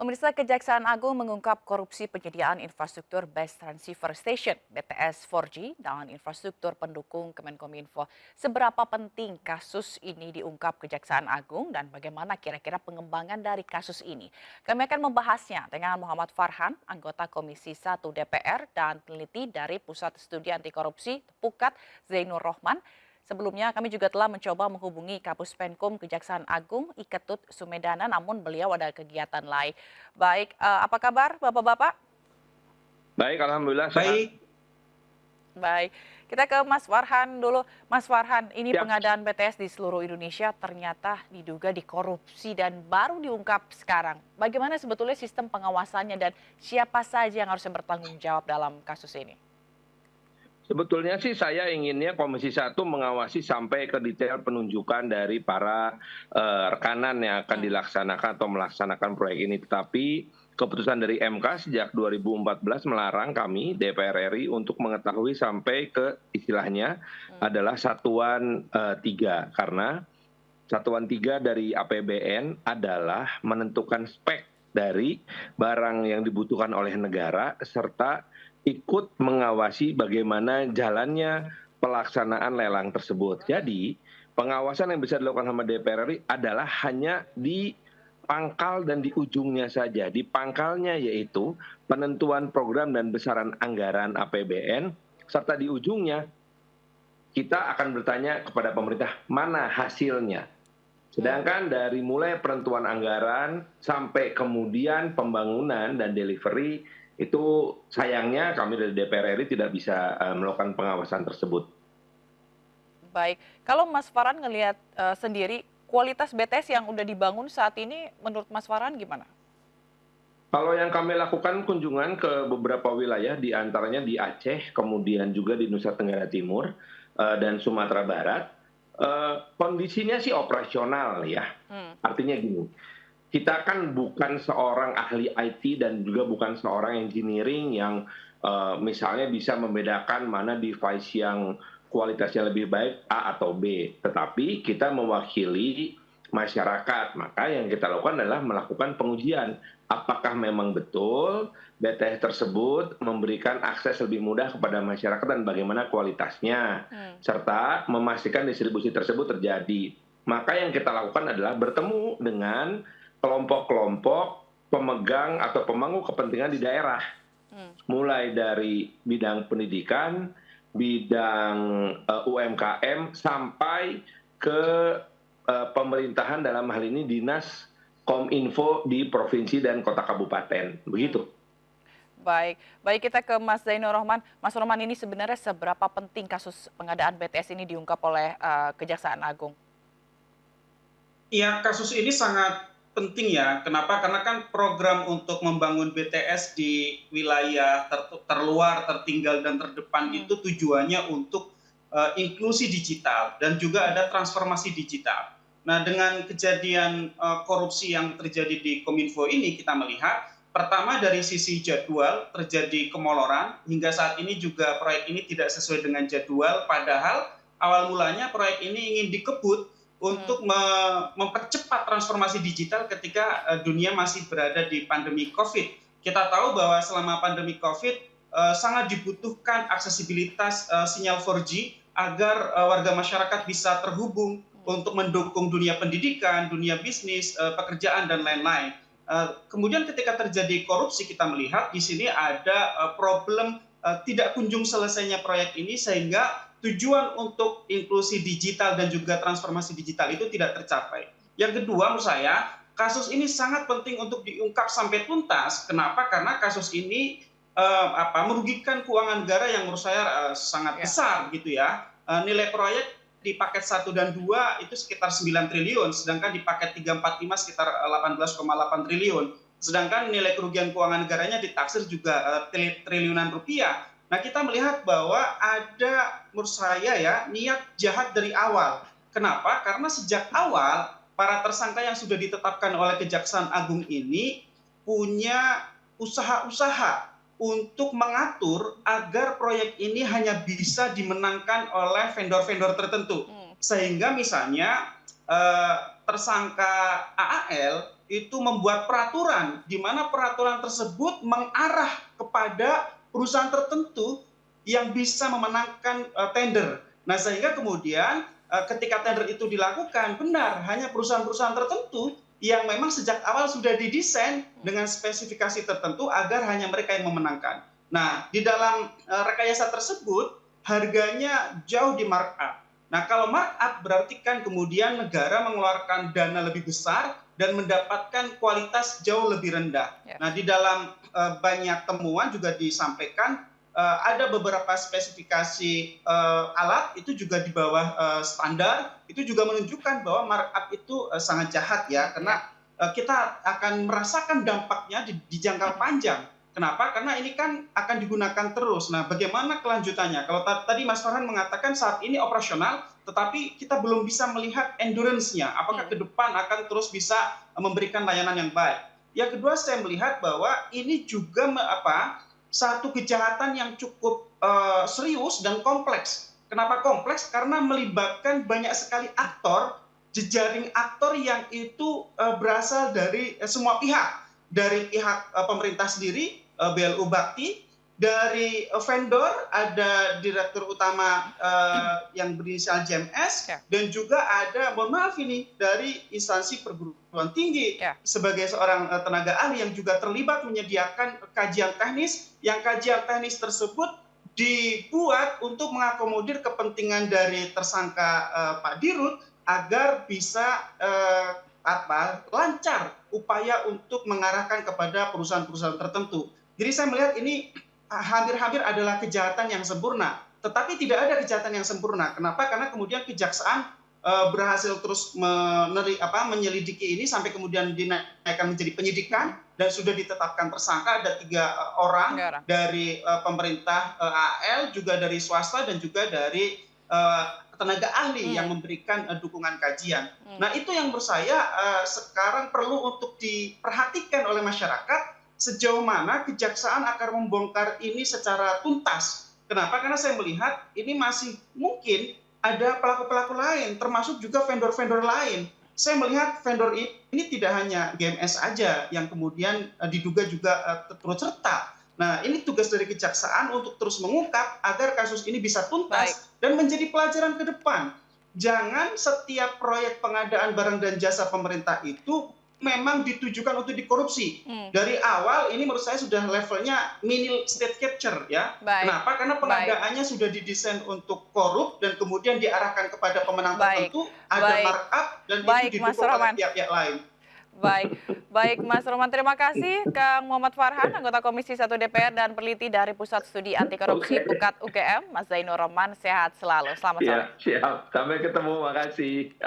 Pemirsa Kejaksaan Agung mengungkap korupsi penyediaan infrastruktur Base Transceiver Station (BTS 4G) dan infrastruktur pendukung Kemenkominfo. Seberapa penting kasus ini diungkap Kejaksaan Agung dan bagaimana kira-kira pengembangan dari kasus ini? Kami akan membahasnya dengan Muhammad Farhan, anggota Komisi 1 DPR dan peneliti dari Pusat Studi Anti Korupsi Pukat Zainur Rohman. Sebelumnya kami juga telah mencoba menghubungi Kapus Penkum Kejaksaan Agung Iketut Sumedana, namun beliau ada kegiatan lain. Baik, apa kabar Bapak-Bapak? Baik, alhamdulillah sehat. Baik, Baik, kita ke Mas Farhan dulu. Mas Farhan, ini Ya, pengadaan BTS di seluruh Indonesia ternyata diduga dikorupsi dan baru diungkap sekarang. Bagaimana sebetulnya sistem pengawasannya dan siapa saja yang harusnya bertanggung jawab dalam kasus ini? sebetulnya sih saya inginnya Komisi 1 mengawasi sampai ke detail penunjukan dari para rekanan yang akan dilaksanakan atau melaksanakan proyek ini. Tetapi keputusan dari MK sejak 2014 melarang kami DPR RI untuk mengetahui sampai ke istilahnya adalah satuan 3. Karena satuan 3 dari APBN adalah menentukan spek dari barang yang dibutuhkan oleh negara serta ikut mengawasi bagaimana jalannya pelaksanaan lelang tersebut. Jadi, pengawasan yang bisa dilakukan sama DPR RI adalah hanya di pangkal dan di ujungnya saja. Di pangkalnya yaitu penentuan program dan besaran anggaran APBN, serta di ujungnya kita akan bertanya kepada pemerintah mana hasilnya. Sedangkan dari mulai penentuan anggaran sampai kemudian pembangunan dan delivery itu sayangnya kami dari DPR RI tidak bisa melakukan pengawasan tersebut. Baik, kalau Mas Farhan ngelihat sendiri kualitas BTS yang udah dibangun saat ini menurut Mas Farhan gimana? Kalau yang kami lakukan kunjungan ke beberapa wilayah, di antaranya di Aceh, kemudian juga di Nusa Tenggara Timur dan Sumatera Barat, kondisinya sih operasional ya. Artinya gini, kita kan bukan seorang ahli IT dan juga bukan seorang engineering yang misalnya bisa membedakan mana device yang kualitasnya lebih baik A atau B. Tetapi kita mewakili masyarakat, maka yang kita lakukan adalah melakukan pengujian. Apakah memang betul BTS tersebut memberikan akses lebih mudah kepada masyarakat dan bagaimana kualitasnya, serta memastikan distribusi tersebut terjadi. Maka yang kita lakukan adalah bertemu dengan kelompok-kelompok pemegang atau pemangku kepentingan di daerah, mulai dari bidang pendidikan, bidang UMKM, sampai ke pemerintahan dalam hal ini dinas Kominfo di provinsi dan kota kabupaten, begitu. Baik, baik kita ke Mas Zainur Rohman. Mas Rohman, ini sebenarnya seberapa penting kasus pengadaan BTS ini diungkap oleh Kejaksaan Agung? ya kasus ini sangat penting ya. Kenapa? Karena kan program untuk membangun BTS di wilayah terluar, tertinggal, dan terdepan itu tujuannya untuk inklusi digital dan juga ada transformasi digital. Nah, dengan kejadian korupsi yang terjadi di Kominfo ini, kita melihat pertama dari sisi jadwal terjadi kemoloran, hingga saat ini juga proyek ini tidak sesuai dengan jadwal, padahal awal mulanya proyek ini ingin dikebut untuk mempercepat transformasi digital ketika dunia masih berada di pandemi COVID. Kita tahu bahwa selama pandemi COVID sangat dibutuhkan aksesibilitas sinyal 4G agar warga masyarakat bisa terhubung untuk mendukung dunia pendidikan, dunia bisnis, pekerjaan, dan lain-lain. Kemudian ketika terjadi korupsi, kita melihat di sini ada problem tidak kunjung selesainya proyek ini, sehingga tujuan untuk inklusi digital dan juga transformasi digital itu tidak tercapai. Yang kedua, menurut saya kasus ini sangat penting untuk diungkap sampai tuntas. Kenapa? Karena kasus ini merugikan keuangan negara yang menurut saya sangat besar gitu ya. Nilai proyek di paket 1 dan 2 itu sekitar 9 triliun, sedangkan di paket 3, 4, 5 sekitar 18,8 triliun. Sedangkan nilai kerugian keuangan negaranya ditaksir juga triliunan rupiah. Nah, kita melihat bahwa ada menurut saya ya niat jahat dari awal. Kenapa? Karena sejak awal para tersangka yang sudah ditetapkan oleh Kejaksaan Agung ini punya usaha-usaha untuk mengatur agar proyek ini hanya bisa dimenangkan oleh vendor-vendor tertentu. Sehingga misalnya tersangka AAL itu membuat peraturan, di mana peraturan tersebut mengarah kepada perusahaan tertentu yang bisa memenangkan tender. Nah, sehingga kemudian ketika tender itu dilakukan, benar hanya perusahaan-perusahaan tertentu yang memang sejak awal sudah didesain dengan spesifikasi tertentu agar hanya mereka yang memenangkan. Nah, di dalam rekayasa tersebut harganya jauh di markup. Nah, kalau markup berarti kan kemudian negara mengeluarkan dana lebih besar dan mendapatkan kualitas jauh lebih rendah. Nah, di dalam banyak temuan juga disampaikan ada beberapa spesifikasi alat itu juga di bawah standar, itu juga menunjukkan bahwa markup itu sangat jahat ya, karena kita akan merasakan dampaknya di jangka panjang. Kenapa? Karena ini kan akan digunakan terus. Nah, bagaimana kelanjutannya? Kalau tadi Mas Farhan mengatakan saat ini operasional, tetapi kita belum bisa melihat endurance-nya. Apakah ke depan akan terus bisa memberikan layanan yang baik? Yang kedua, saya melihat bahwa ini juga satu kejahatan yang cukup serius dan kompleks. Kenapa kompleks? Karena melibatkan banyak sekali aktor, jejaring aktor yang itu berasal dari semua pihak. Dari pihak pemerintah sendiri, BLU Bakti, dari vendor ada direktur utama yang berinisial JMS, dan juga ada, mohon maaf ini, dari instansi perguruan tinggi sebagai seorang tenaga ahli yang juga terlibat menyediakan kajian teknis, yang kajian teknis tersebut dibuat untuk mengakomodir kepentingan dari tersangka Pak Dirut agar bisa lancar upaya untuk mengarahkan kepada perusahaan-perusahaan tertentu. Jadi saya melihat ini hampir-hampir adalah kejahatan yang sempurna, tetapi tidak ada kejahatan yang sempurna. Kenapa? Karena kemudian kejaksaan berhasil terus menyelidiki ini sampai kemudian dinaikkan menjadi penyidikan dan sudah ditetapkan tersangka. Ada 3 orang dari pemerintah AL, juga dari swasta dan juga dari tenaga ahli yang memberikan dukungan kajian. Nah, itu yang menurut saya sekarang perlu untuk diperhatikan oleh masyarakat, sejauh mana kejaksaan akan membongkar ini secara tuntas. Kenapa? Karena saya melihat ini masih mungkin ada pelaku-pelaku lain, termasuk juga vendor-vendor lain. Saya melihat vendor ini tidak hanya GMS saja yang kemudian diduga juga turut serta. Nah, ini tugas dari kejaksaan untuk terus mengungkap agar kasus ini bisa tuntas dan menjadi pelajaran ke depan. Jangan setiap proyek pengadaan barang dan jasa pemerintah itu memang ditujukan untuk dikorupsi. Dari awal ini menurut saya sudah levelnya mini state capture ya. Kenapa? Karena pengadaannya sudah didesain untuk korup dan kemudian diarahkan kepada pemenang tertentu, ada markup dan itu didukung oleh pihak-pihak lain. Baik Mas Roman, terima kasih Kang Muhammad Farhan, anggota Komisi 1 DPR dan peneliti dari Pusat Studi Anti Korupsi PUKAT UGM. Mas Zainur Roman, sehat selalu. Selamat sore. Siap. Sampai ketemu, makasih.